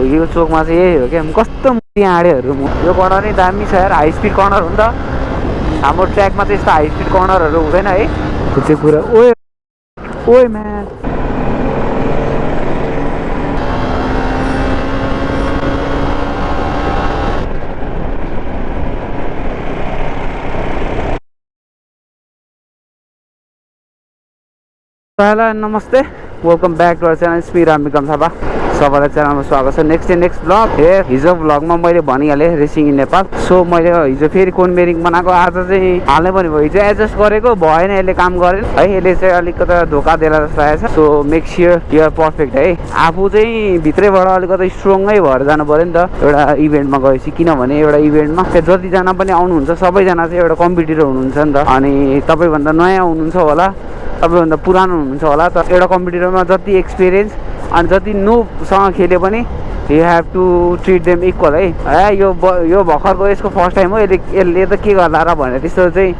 यो चोकमा चाहिँ यही हो क्या कस्तो आँडेहरू यो कर्नर नै दामी छ यार हाई स्पिड कर्नर हो नि त हाम्रो ट्र्याकमा चाहिँ यस्तो हाई स्पिड कर्नरहरू हुँदैन है त्यो चाहिँ कुरा ओए ओए म्यान हेलो नमस्ते welcome back to our channel speed Thapa सबैलाई च्यानलमा स्वागत छ नेक्स्ट ब्लग हे हिजो ब्लगमा मैले भनिहालेँ रेसिङ इन नेपाल सो मैले हिजो फेरि कोनबेरिङ बनाएको आज चाहिँ हाल्नै पनि भयो हिजो एडजस्ट गरेको भएन यसले काम गरेन है यसले चाहिँ अलिकति धोका दिएर जस्तो लागेको छ so make sure you are perfect है आफू चाहिँ भित्रैबाट अलिकति स्ट्रङै भएर जानु पऱ्यो नि त एउटा इभेन्टमा गएपछि किनभने एउटा इभेन्टमा जतिजना पनि आउनुहुन्छ सबैजना चाहिँ एउटा कम्पिटिटर हुनुहुन्छ नि त अनि तपाईँभन्दा नयाँ हुनुहुन्छ होला तपाईँभन्दा पुरानो हुनुहुन्छ होला त एउटा कम्पिटिटरमा जति एक्सपिरियन्स अनि जति नोसँग खेल्यो पनि you have to treat them equal है यो भर्खरको यसको फर्स्ट टाइम हो यसले त के गर्ला र भनेर त्यस्तो चाहिँ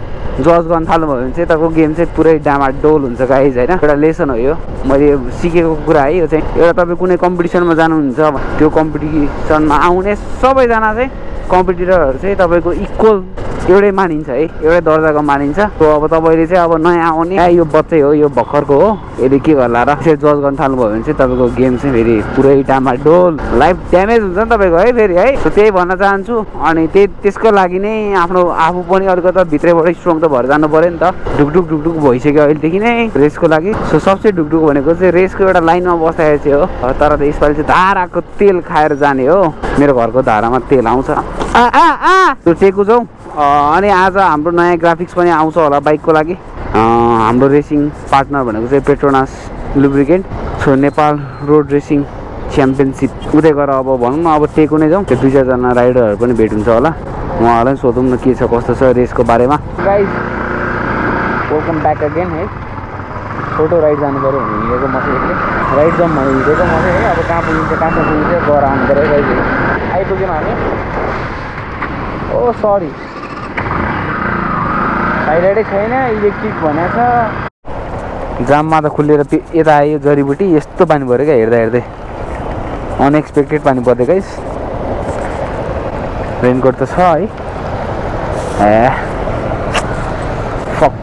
जज गर्न थाल्नुभयो भने चाहिँ तपाईँको गेम चाहिँ पुरै डामाडोल हुन्छ गाइज होइन एउटा लेसन हो यो मैले सिकेको कुरा है यो चाहिँ एउटा तपाईँ कुनै कम्पिटिसनमा जानुहुन्छ त्यो कम्पिटिसनमा आउने सबैजना चाहिँ कम्पिटिटरहरू चाहिँ तपाईँको इक्वल एउटै मानिन्छ है एउटै दर्जाको मानिन्छ सो अब तपाईँले चाहिँ अब नयाँ आउने यो बच्चै हो यो भर्खरको हो यसले के गर्ला र त्यसरी जज गर्न थाल्नुभयो भने चाहिँ तपाईँको गेम चाहिँ फेरि पुरै डामाडोल लाइफ ड्यामेज हुन्छ नि तपाईँको है फेरि है सो त्यही भन्न चाहन्छु अनि त्यसको लागि नै आफू पनि अलिकति भित्रैबाट स्ट्रङ त भएर जानु पऱ्यो नि त ढुकढुक भइसक्यो अहिलेदेखि नै रेसको लागि सो सबसे ढुकढुक भनेको चाहिँ रेसको एउटा लाइनमा बस्दाखेरि चाहिँ हो तर यसपालि चाहिँ धाराको तेल खाएर जाने हो मेरो घरको धारामा तेल आउँछ त्यो टेकु जाउँ अनि आज हाम्रो नयाँ ग्राफिक्स पनि आउँछ होला बाइकको लागि हाम्रो रेसिङ पार्टनर भनेको चाहिँ Petronas lubricant so Nepal road racing championship उतै गएर अब भनौँ न अब टेकु नै जाउँ त्यो 2-4जना राइडरहरू पनि भेट हुन्छ होला उहाँहरूलाई पनि सोधौँ न के छ कस्तो छ रेसको बारेमा गाइज वेलकम ब्याक अगेन है छोटो राइड जानु पऱ्यो भने हिँडेको म चाहिँ एक्लै राइड जाउँ भने हिँडेको म चाहिँ है अब कहाँ पुगिन्छ गएर आउनु पऱ्यो गाइज आइपुग्यौँ हामी ओ सरी हाइलाइटै छैन इलेक्ट्रिक भनेको छ जाममा त खुलेर यता आयो जडीबुटी यस्तो पानी पऱ्यो क्या हेर्दै अनएक्सपेक्टेड पानी पर्थ्यो गाइस रेनकोट त छ है फक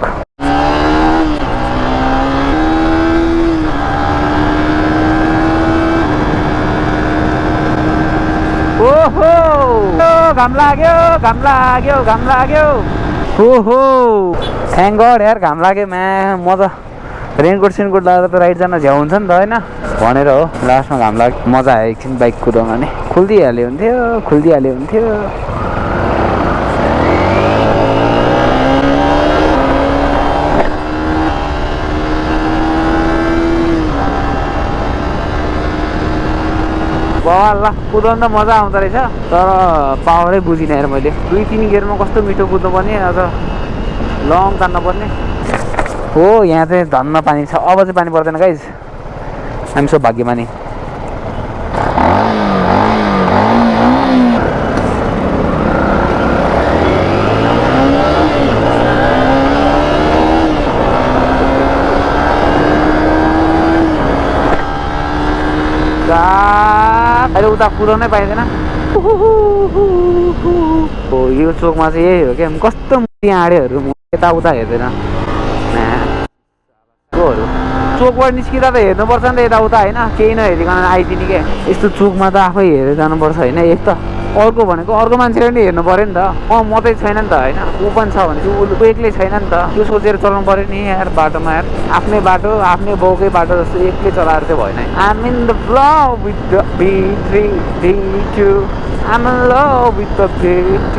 ओहो घाम लाग्यो ओहो थ्याङ्क गड यार घाम लाग्यो म त रेनकोट सेनकोट लगाएर त राइड जान झ्याउ हुन्छ नि त होइन भनेर हो लास्टमा घाम लाग्यो मजा आयो एकछिन बाइक कुदाउन नि खोलिदिइहाल्यो हुन्थ्यो ल कुदाउनु त मजा आउँदो रहेछ तर पावरै बुझिनँ यार मैले 2-3 गियरमा कस्तो मिठो कुद्नु पर्ने अझ लङ तान्नु पर्ने हो यहाँ चाहिँ धन्न पानी छ अब चाहिँ पानी पर्दैन गाइज हामी सब भाग्यमानी अहिले उता कुदाउनै पाइँदैन हो यो चोकमा चाहिँ यही हो क्या कस्तो आँडेहरू यताउता हेर्दैन चोकबाट निस्किँदा त हेर्नुपर्छ नि त यताउता होइन केही नहेरिकन आइदिने क्या यस्तो चोकमा त आफै हेरेर जानुपर्छ होइन एक त अर्को भनेको अर्को मान्छेले पनि हेर्नु पऱ्यो नि त मात्रै छैन नि त होइन ऊ पनि छ भने चाहिँ ऊ एक्लै छैन नि त त्यो सोचेर चलाउनु पऱ्यो नि यार बाटोमा यार आफ्नै बाटो आफ्नै बाउकै बाटो जस्तो एक्लै चलाएर चाहिँ भएन I'm in the love with the V2 I'm in love with the V2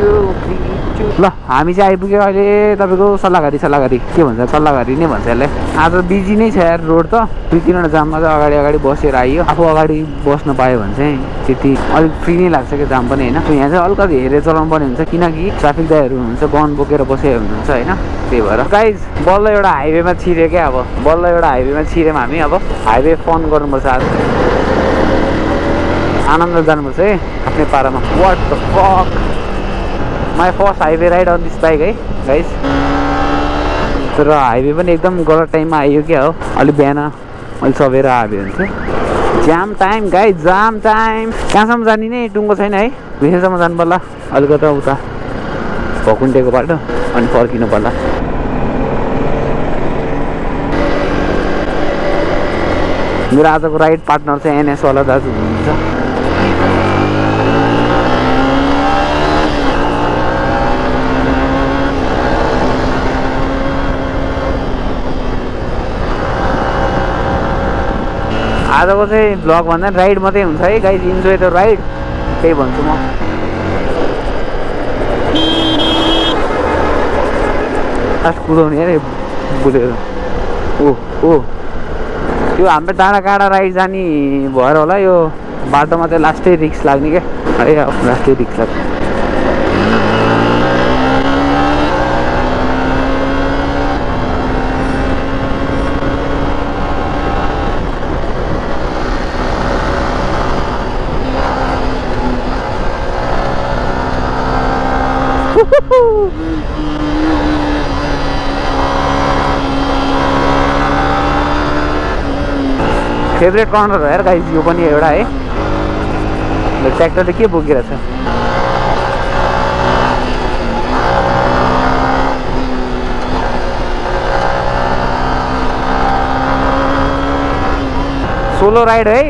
ल हामी चाहिँ आइपुग्यो अहिले तपाईँको सल्लाहघारी के भन्छ सल्लाहघारी नै भन्छ यसलाई आज बिजी नै छ यार रोड त 2-3वटा जाममा चाहिँ अगाडि बसेर आइयो आफू अगाडि बस्न पायो भने चाहिँ त्यति अलिक फ्री नै लाग्छ क्या जाम पनि होइन यहाँ चाहिँ अलिकति हेरेर चलाउनु पर्ने हुन्छ किनकि ट्राफिक दाइहरू हुनुहुन्छ गन बोकेर बसेको हुनुहुन्छ होइन त्यही भएर गाइज बल्ल एउटा हाइवेमा छिर्यो क्या अब छिर्यौँ हामी अब हाइवे फन गर्नुपर्छ आज आनन्द जानुपर्छ है आफ्नै पारामा what the fuck my first highway ride on this bike है गाइज तर हाइवे पनि एकदम गलत टाइममा आइयो क्या हो अलिक बिहान अलिक सबेर आयो भने चाहिँ जाम टाइम गाइस, जाम टाइम। कहाँसम्म जाने नै टुङ्गो छैन है, भिसेसम्म जानु पर्ला। अलिकति उता भकुन्टेको बाटो अनि फर्किनु पर्ला। मेरो आजको राइड पार्टनर चाहिँ एनएस वाला दाजु हुनुहुन्छ। आजको चाहिँ ब्लग भन्दा राइड मात्रै हुन्छ है गाइज, इन्जोय द राइड, त्यही भन्छु म। लास्ट कुदाउने अरे बुलेर। ओ यो हाम्रो डाँडा काँडा राइड जाने भएर होला, यो बाटोमा चाहिँ लास्टै रिक्स लाग्ने क्या है, लास्टै रिक्स लाग्छ। फेभरेट कर्नर हो यार गाइज यो पनि एउटा है। ट्र्याक्टरले के बोकिरहेछ? सोलो राइड है।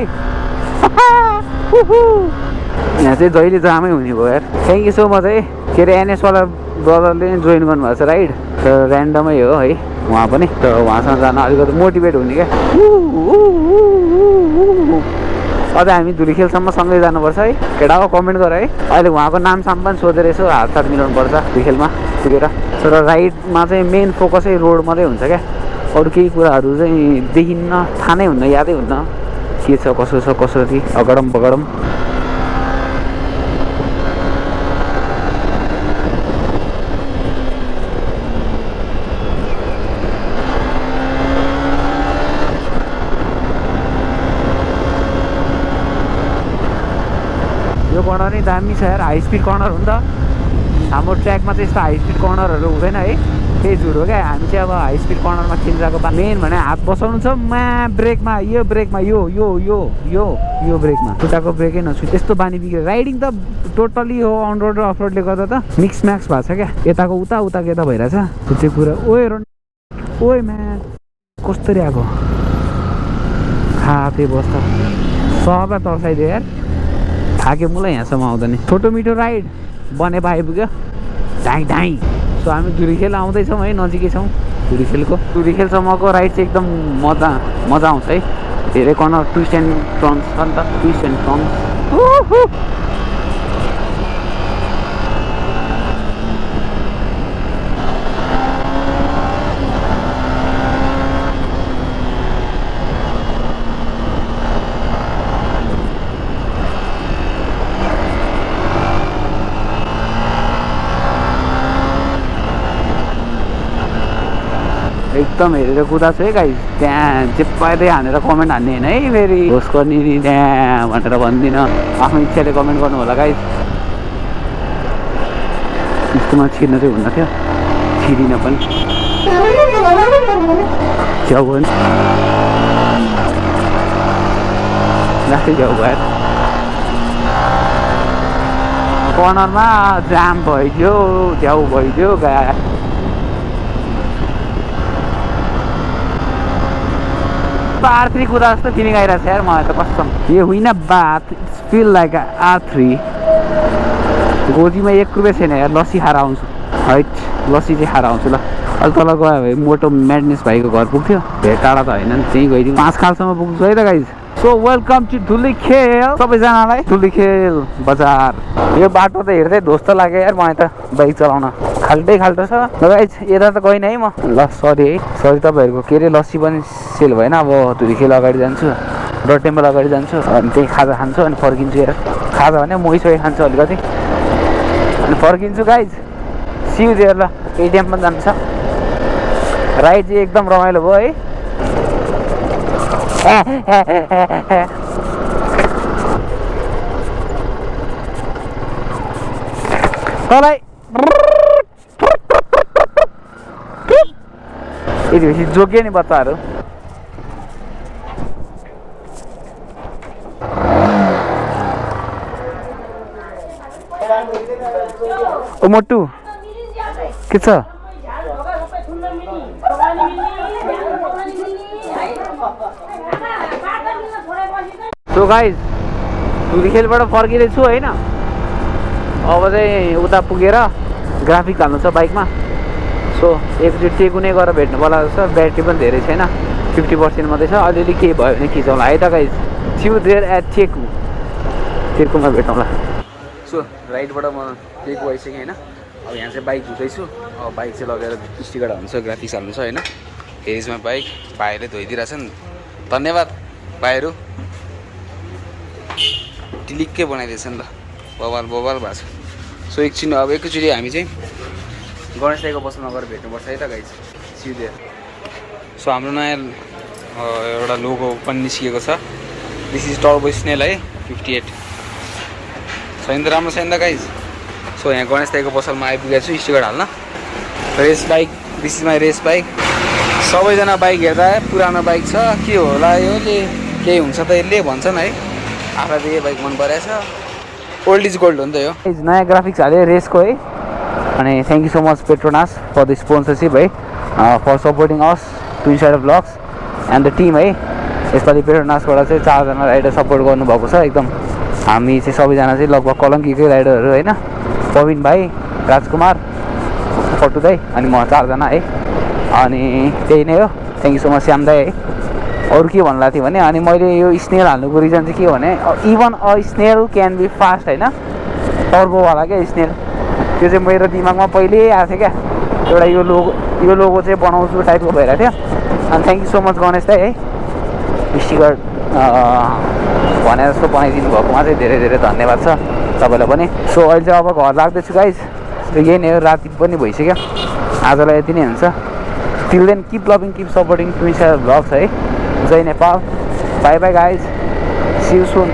यहाँ चाहिँ जहिले जामै हुने भयो यार। थ्याङ्क यू सो मच है। के अरे एनएस वाला ब्रदरले जोइन गर्नुभएको छ राइड, तर ऱ्यान्डमै हो है उहाँ पनि, त उहाँसँग जान अलिकति मोटिभेट हुने क्या। अझै हामी धुलीखेलसम्म सँगै जानुपर्छ है। केटाको कमेन्ट गर है। अहिले उहाँको नामसाम पनि सोधेर यसो हातसात मिलाउनुपर्छ धुलीखेलमा पुगेर। तर राइडमा चाहिँ मेन फोकसै रोड मात्रै हुन्छ क्या, अरू केही कुराहरू चाहिँ देखिन्न, थाहा नै हुन्न, यादै हुन्न के छ कसो छ कसरी अगडम बगडम। यो कर्नर नै दामी छ यार, हाई स्पिड कर्नर हो नि त। हाम्रो ट्र्याकमा चाहिँ यस्तो हाई स्पिड कर्नरहरू हुँदैन है, त्यही झुट हो क्या। हामी चाहिँ अब हाई स्पिड कर्नरमा खेलिरहेको मेन भने हात बसाउनु छ ब्रेकमा, यो ब्रेकमा, यो यो यो यो यो ब्रेकमा, खुट्टाको ब्रेकै नछु। त्यस्तो बानी बिग्रियो। राइडिङ त टोटली हो अन रोड र अफ रोडले गर्दा त मिक्स म्याक्स भएको छ क्या, यताको उता उताको यता भइरहेछ त्यो कुरा। ओए म्याच कस्तरी आएको खाते बस्छ, सबलाई तर्साइदियो यार। थाक्यो मलाई यहाँसम्म आउँदा नि। छोटो मिठो राइड बने आइपुग्यो ढाई। सो हामी धुलीखेल आउँदैछौँ है, नजिकै छौँ धुलीखेलसम्मको राइड चाहिँ एकदम मजा आउँछ है। धेरै कर्नर ट्विस्ट एन्ड टर्न्स छ नि त, ट्विस्ट एन्ड टर्न्स। एकदम हेरेर कुदाएको छु है गाइस। त्यहाँ जे पाइँदै हानेर कमेन्ट हान्ने होइन है, फेरि होस् गर्ने नि त्यहाँ भनेर भन्दिनँ, आफ्नो इच्छाले कमेन्ट गर्नु होला गाइस। यस्तोमा छिर्न चाहिँ हुन्न थियो, छिरिन पनि च्याउ भयो नि, लास्टै च्याउ भयो। कर्नरमा जाम भइदियो, च्याउ भइदियो गा। R3 कुदा जस्तो फिलिङ आइरहेको छ यार मलाई त कसम। यो होइन बात, इट्स फिल लाइक R3। गोजीमा 1 रुपियाँ छैन यार, लस्सी खाएर आउँछु। हैट लस्सी चाहिँ खाएर आउँछु ल। अहिले तल गयो भने मोटो म्याडनेस भाइको घर पुग्थ्यो, धेरै टाढा त होइन नि, त्यहीँ गइदिउँ। 5 खालसम्म पुग्छु है त guys. So welcome to Dhulikhel सबैजनालाई, धुलीखेल बजार। यो बाटो त हेर्दै ध्वस्त लाग्यो यार मलाई त बाइक चलाउन, खाल्टो छ गाइज। यता त गइनँ है म, ल सरी है, सरी। तपाईँहरूको के अरे लस्सी पनि सेल भएन। अब धुलीखेल अगाडि जान्छु, डट टेम्पल अगाडि जान्छु, अनि त्यही खाजा खान्छु अनि फर्किन्छु यार। खाजा भने मोइसोइ खान्छु अलिकति अनि फर्किन्छु गाइज। सिउ देयर। ल एटिएम पनि जान्छ। राइड चाहिँ एकदम रमाइलो भयो है। तँलाई यति बेसी जोगियो नि बच्चाहरू। ओ मोटु के छ सो गाइज धुलीखेलबाट फर्किँदैछु होइन अब चाहिँ उता पुगेर ग्राफिक हाल्नु छ बाइकमा सो एकचोटि टेकुनै गएर भेट्नु पर्ला जस्तो ब्याट्री पनि धेरै छैन 50% मात्रै छ अलिअलि केही भयो भने खिचौँला है त गाइज छु देयर एट टेकुमा भेटौँला सो राइडबाट म टेकु आइसकेँ होइन अब यहाँ चाहिँ बाइक धुँदैछु अब बाइक चाहिँ लगेर स्टिकर हाल्नु छ ग्राफिक्स हाल्नु छ होइन हेरिजमा बाइक भाइले धोइदिइरहेछन् धन्यवाद भाइहरू टिलिक्कै बनाइदिएछ नि त बबाल भएको छ सो एकछिन अब एकैचोटि हामी चाहिँ गणेश दाइको बसमा गएर भेट्नुपर्छ है त गाइज सिधै सो हाम्रो नयाँ एउटा लोगो पनि निस्किएको छ दिस इज टर्बो स्नेल है 58 छैन त राम्रो छैन त गाइज सो यहाँ गणेश दाइको पसलमा आइपुगेको छु स्टिकर हाल्न race bike this is my race bike सबैजना बाइक हेर्दा पुरानो बाइक छ के होला योले केही हुन्छ त यसले भन्छन् है आफूलाई त यो बाइक मन परेछ ओल्ड इज गोल्ड हो नि त यो नयाँ ग्राफिक्स हाल्यो रेसको है अनि thank you so much Petronas for the sponsorship है for supporting us Twin Side Blogs and the team है यसपालि पेट्रोनासबाट चाहिँ 4 जना राइडर सपोर्ट गर्नुभएको छ एकदम हामी चाहिँ सबैजना चाहिँ लगभग कलङ्कीकै राइडरहरू होइन पविन भाइ राजकुमार पट्टु दाई अनि म 4 जना है अनि त्यही नै हो thank you so much Shyam दाई है अरू के भन्नु लाग्थ्यो भने अनि मैले यो स्नेल हाल्नुको रिजन चाहिँ के भने even a snail can be fast होइन टर्बोवाला क्या स्नेल त्यो चाहिँ मेरो दिमागमा पहिल्यै आएको थियो क्या एउटा यो लोगो चाहिँ बनाउँछु टाइपको भइरहेको थियो अनि thank you so much Ganesh दाई है स्टिकर भने जस्तो बनाइदिनु भएकोमा चाहिँ धेरै धेरै धन्यवाद छ तपाईँलाई पनि सो अहिले चाहिँ अब घर लाग्दैछु गाइज यही नै हो राति पनि भइसक्यो आजलाई यति नै हुन्छ till then keep loving keep supporting Twin Side Blogs है जय Nepal bye bye guys see you soon